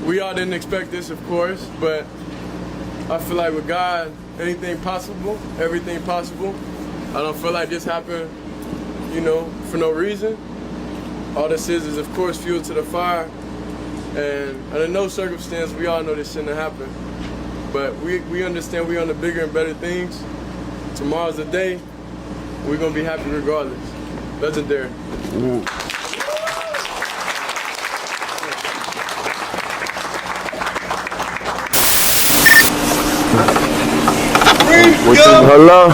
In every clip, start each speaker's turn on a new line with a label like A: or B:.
A: We all didn't expect this, of course, but I feel like with God, anything possible, everything possible. I don't feel like this happened, you know, for no reason. All this is of course, fuel to the fire. And under no circumstance, we all know this shouldn't have happened. But we understand we're on the bigger and better things. Tomorrow's the day. We're going to be happy regardless. Legendary.
B: Hello?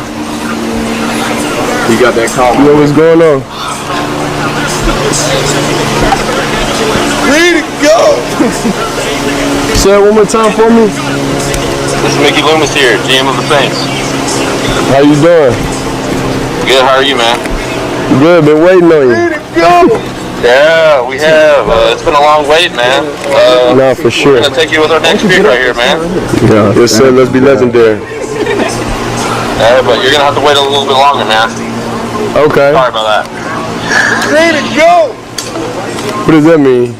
C: You got that call.
B: Yo, what's going on?
D: Ready to go!
B: Say it one more time for me.
C: This is Mickey Loomis here, GM of the Saints.
B: How you doing?
C: Good, how are you, man?
B: Good, been waiting on you.
D: Ready to go!
C: Yeah, we have. It's been a long wait, man.
B: No, for sure.
C: We're going to take you with our next pick right here, man.
B: Yeah, yes, sir. Let's be legendary.
C: But you're going to have to wait a little bit longer, man.
B: Okay.
C: Sorry about that.
D: Ready to go!
B: What does that mean?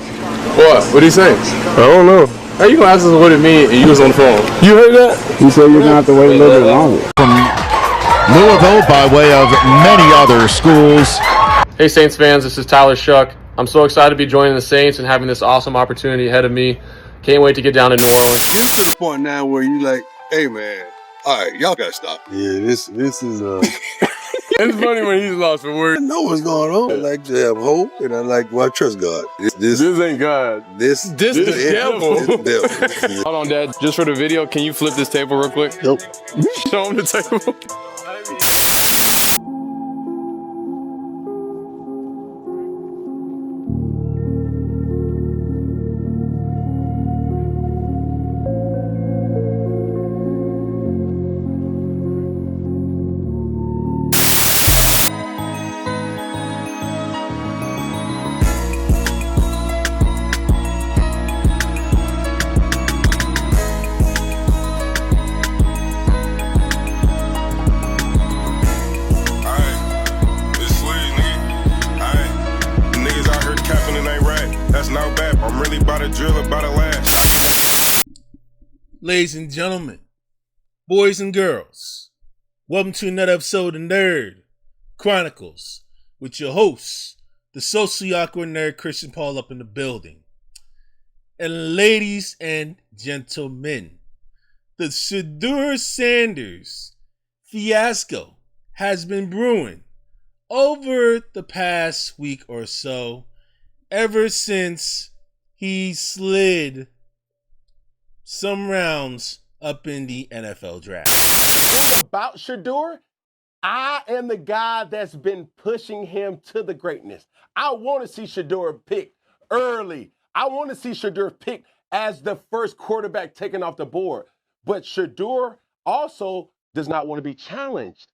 A: What? What are you saying?
B: I don't know.
A: How you gonna ask us what it means and you was on the phone?
B: You heard that?
E: You said you're gonna have to wait a little bit longer.
F: From Louisville, by way of many other schools.
G: Hey Saints fans, this is Tyler Shuck. I'm so excited to be joining the Saints and having this awesome opportunity ahead of me. Can't wait to get down to New Orleans.
D: You're to the point now where you like, hey man, all right, y'all gotta stop.
E: Yeah, this is
A: It's funny when he's lost for words.
D: I know what's going on. I like to have hope, and I like, well, I trust God.
A: This ain't God.
D: This
A: the devil.
D: This devil.
G: Hold on, Dad. Just for the video, can you flip this table real quick?
D: Nope.
G: Show him the table.
H: Ladies and gentlemen, boys and girls, welcome to another episode of Nerd Chronicles with your hosts, the socially awkward nerd Christian Paul up in the building. And ladies and gentlemen, the Shadeur Sanders fiasco has been brewing over the past week or so, ever since he slid some rounds up in the NFL draft.
I: It's about Shadeur. I am the guy that's been pushing him to the greatness. I want to see Shadeur picked early. I want to see Shadeur picked as the first quarterback taken off the board. But Shadeur also does not want to be challenged.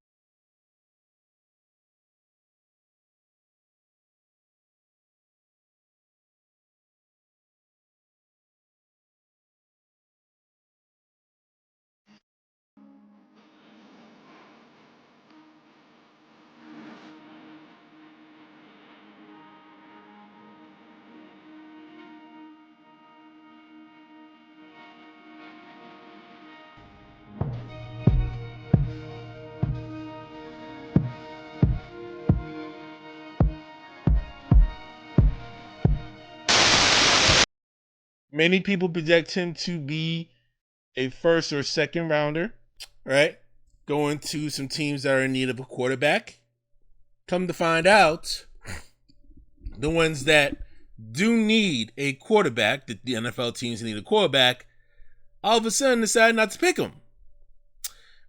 H: Many people project him to be a first or second rounder, right? Going to some teams that are in need of a quarterback. Come to find out, the ones that do need a quarterback, the NFL teams need a quarterback, all of a sudden decide not to pick him,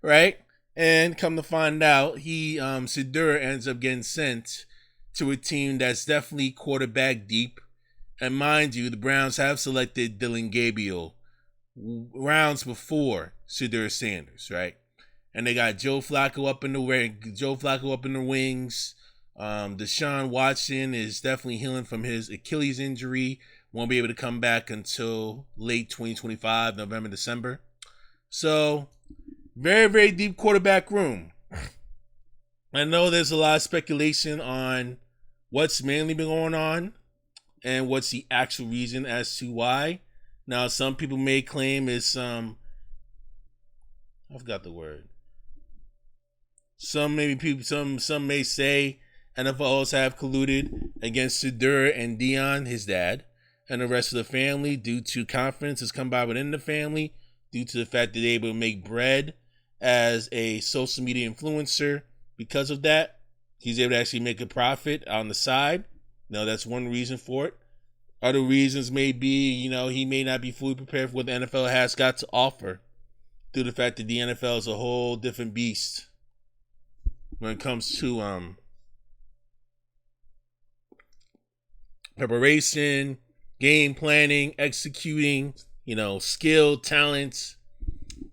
H: right? And come to find out, Shadeur ends up getting sent to a team that's definitely quarterback deep. And mind you, the Browns have selected Dylan Gabriel rounds before Shadeur Sanders, right? And they got Joe Flacco up in the wings. Deshaun Watson is definitely healing from his Achilles injury. Won't be able to come back until late 2025, November, December. So, very, very deep quarterback room. I know there's a lot of speculation on what's mainly been going on and what's the actual reason as to why Now, some people may claim it's I forgot the word. Some may say NFLs have colluded against Shadeur and Dion, his dad, and the rest of the family due to confidence has come by within the family, due to the fact that they're able to make bread as a social media influencer. Because of that, he's able to actually make a profit on the side. That's one reason for it. Other reasons may be, he may not be fully prepared for what the NFL has got to offer, due to the fact that the NFL is a whole different beast when it comes to preparation, game planning, executing, skill, talents.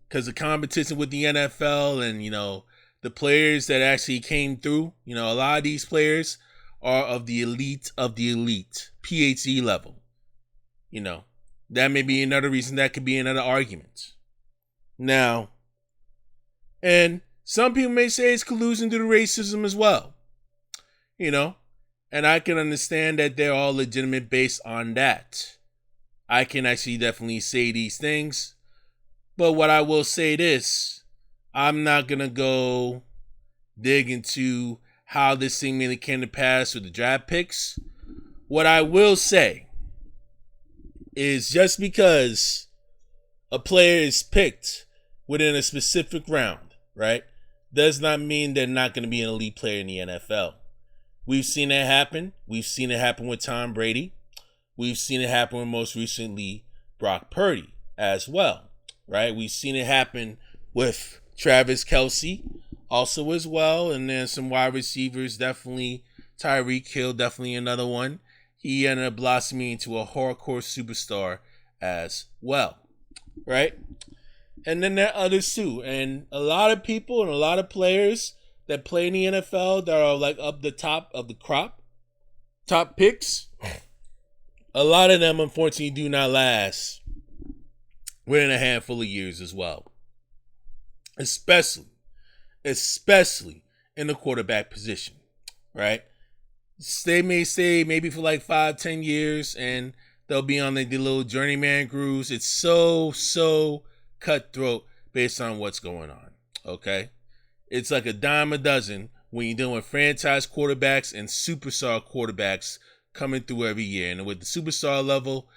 H: Because the competition with the NFL and, the players that actually came through, a lot of these players are of the elite, PhD level. That may be another reason, that could be another argument. Now, and some people may say it's collusion due to racism as well. And I can understand that they're all legitimate based on that. I can actually definitely say these things. But what I will say this, I'm not going to go dig into how this thing really came to pass with the draft picks. What I will say is just because a player is picked within a specific round, right, does not mean they're not going to be an elite player in the NFL. We've seen that happen. We've seen it happen with Tom Brady. We've seen it happen with most recently Brock Purdy as well, right? We've seen it happen with Travis Kelce also as well. And then some wide receivers, definitely Tyreek Hill, definitely another one. He ended up blossoming into a hardcore superstar as well, right? And then there are others too. And a lot of people and a lot of players that play in the NFL that are like up the top of the crop, top picks, a lot of them unfortunately do not last within a handful of years as well. Especially in the quarterback position, right? They may stay maybe for like 5-10 years and they'll be on the little journeyman grooves. It's so cutthroat based on what's going on, okay? It's like a dime a dozen when you're dealing with franchise quarterbacks and superstar quarterbacks coming through every year. And with the superstar level,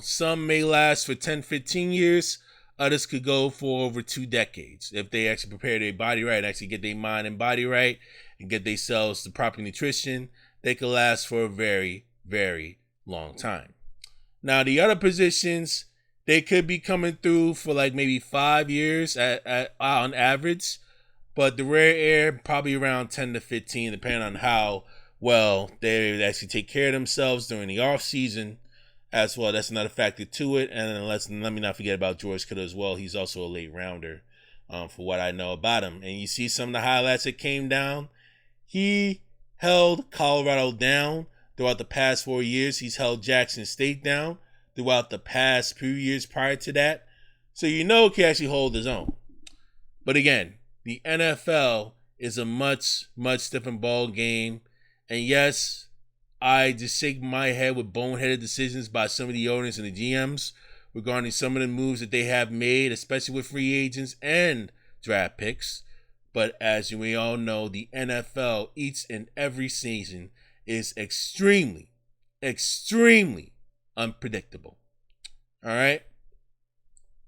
H: some may last for 10, 15 years. Others could go for over 2 decades if they actually prepare their body right, actually get their mind and body right, and get themselves the proper nutrition. They could last for a very, very long time. Now, the other positions, they could be coming through for like maybe 5 years on average. But the rare air, probably around 10 to 15, depending on how well they actually take care of themselves during the off season as well. That's another factor to it. And let me not forget about George Kittle as well. He's also a late rounder for what I know about him. And you see some of the highlights that came down. He held Colorado down throughout the past 4 years. He's held Jackson State down throughout the past few years prior to that. So he can actually hold his own. But again, the NFL is a much, much different ball game. And yes, I just shake my head with boneheaded decisions by some of the owners and the GMs regarding some of the moves that they have made, especially with free agents and draft picks. But as we all know, the NFL each and every season is extremely, extremely unpredictable. All right?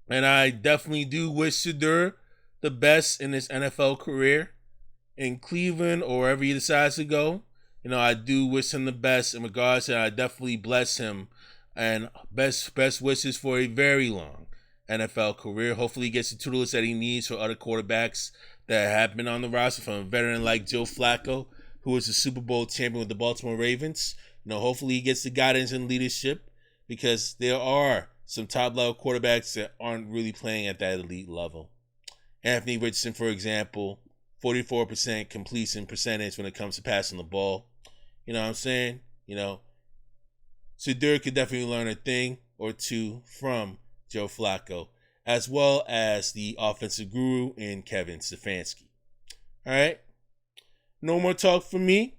H: And I definitely do wish Shadeur the best in his NFL career in Cleveland or wherever he decides to go. I do wish him the best in regards to, I definitely bless him and best wishes for a very long NFL career. Hopefully he gets the tutelage that he needs for other quarterbacks that have been on the roster, from a veteran like Joe Flacco, who was a Super Bowl champion with the Baltimore Ravens. Hopefully he gets the guidance and leadership, because there are some top level quarterbacks that aren't really playing at that elite level. Anthony Richardson, for example, 44% completion percentage when it comes to passing the ball. You know what I'm saying? Shadeur could definitely learn a thing or two from Joe Flacco, as well as the offensive guru in Kevin Stefanski. All right? No more talk from me.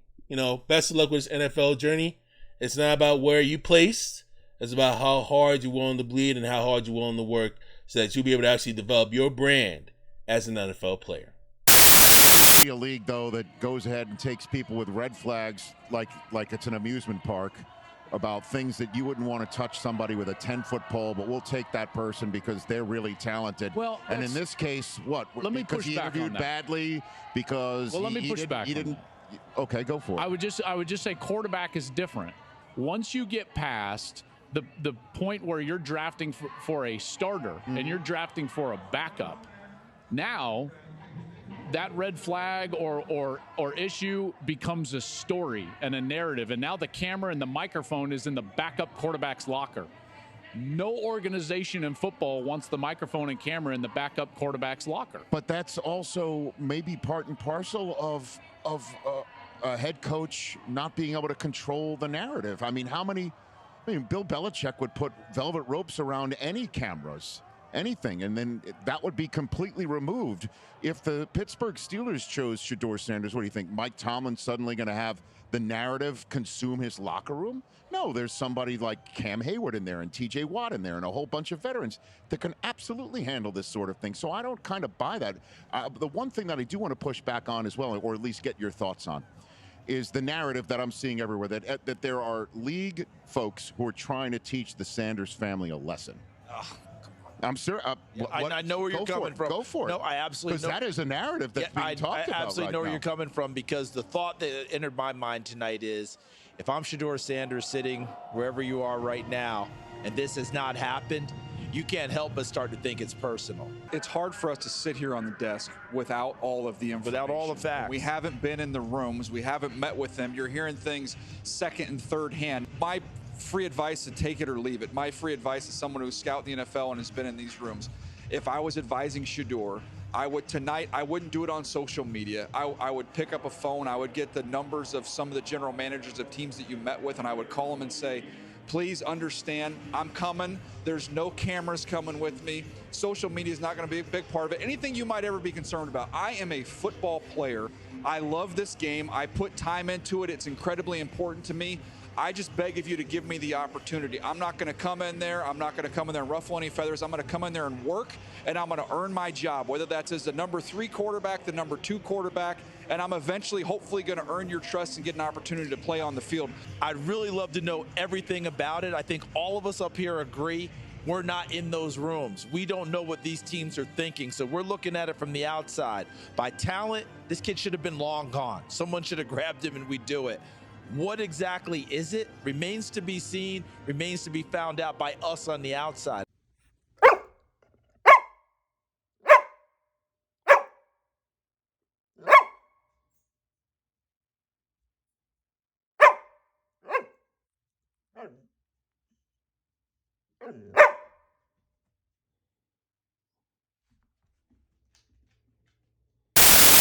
H: Best of luck with this NFL journey. It's not about where you placed, It's about how hard you're willing to bleed and how hard you're willing to work so that you'll be able to actually develop your brand as an NFL player.
F: A league, though, that goes ahead and takes people with red flags like it's an amusement park about things that you wouldn't want to touch somebody with a 10-foot pole, but we'll take that person because they're really talented.
J: Well,
F: and in this case, what?
J: Let me
F: because
J: push
F: he
J: back on
F: interviewed
J: that.
F: badly because
J: well, let me push back
F: he
J: on
F: didn't.
J: that.
F: Okay, go for it.
J: I would just say quarterback is different. Once you get past the point where you're drafting for a starter and you're drafting for a backup, now that red flag or issue becomes a story and a narrative, and now the camera and the microphone is in the backup quarterback's locker. No organization in football wants the microphone and camera in the backup quarterback's locker.
F: But that's also maybe part and parcel of a head coach not being able to control the narrative. I mean, Bill Belichick would put velvet ropes around any cameras, anything, and then that would be completely removed. If the Pittsburgh Steelers chose Shadeur Sanders, what do you think? Mike Tomlin's suddenly going to have the narrative consume his locker room? No, there's somebody like Cam Hayward in there and TJ Watt in there and a whole bunch of veterans that can absolutely handle this sort of thing. So I don't kind of buy that. The one thing that I do want to push back on as well, or at least get your thoughts on, is the narrative that I'm seeing everywhere, that there are league folks who are trying to teach the Sanders family a lesson. I'm sure.
K: I know where you're coming from.
F: Go for it.
K: No, I absolutely know.
F: Because that is a narrative that's being talked about.
K: I absolutely know
F: right
K: where
F: now.
K: you're coming from, because the thought that entered my mind tonight is, if I'm Shadeur Sanders sitting wherever you are right now, and this has not happened, you can't help but start to think it's personal.
L: It's hard for us to sit here on the desk without all of the information.
K: Without all the facts.
L: We haven't been in the rooms. We haven't met with them. You're hearing things second and third hand. My free advice to take it or leave it. My free advice is someone who's scouted the NFL and has been in these rooms. If I was advising Shadeur, I wouldn't do it on social media. I would pick up a phone. I would get the numbers of some of the general managers of teams that you met with, and I would call them and say, please understand, I'm coming. There's no cameras coming with me. Social media is not going to be a big part of it. Anything you might ever be concerned about. I am a football player. I love this game. I put time into it. It's incredibly important to me. I just beg of you to give me the opportunity. I'm not going to come in there. I'm not going to come in there and ruffle any feathers. I'm going to come in there and work, and I'm going to earn my job, whether that's as the number 3 quarterback, the number 2 quarterback, and I'm eventually, hopefully, going to earn your trust and get an opportunity to play on the field.
K: I'd really love to know everything about it. I think all of us up here agree we're not in those rooms. We don't know what these teams are thinking, so we're looking at it from the outside. By talent, this kid should have been long gone. Someone should have grabbed him, and we do it. What exactly is it? Remains to be seen, remains to be found out by us on the outside.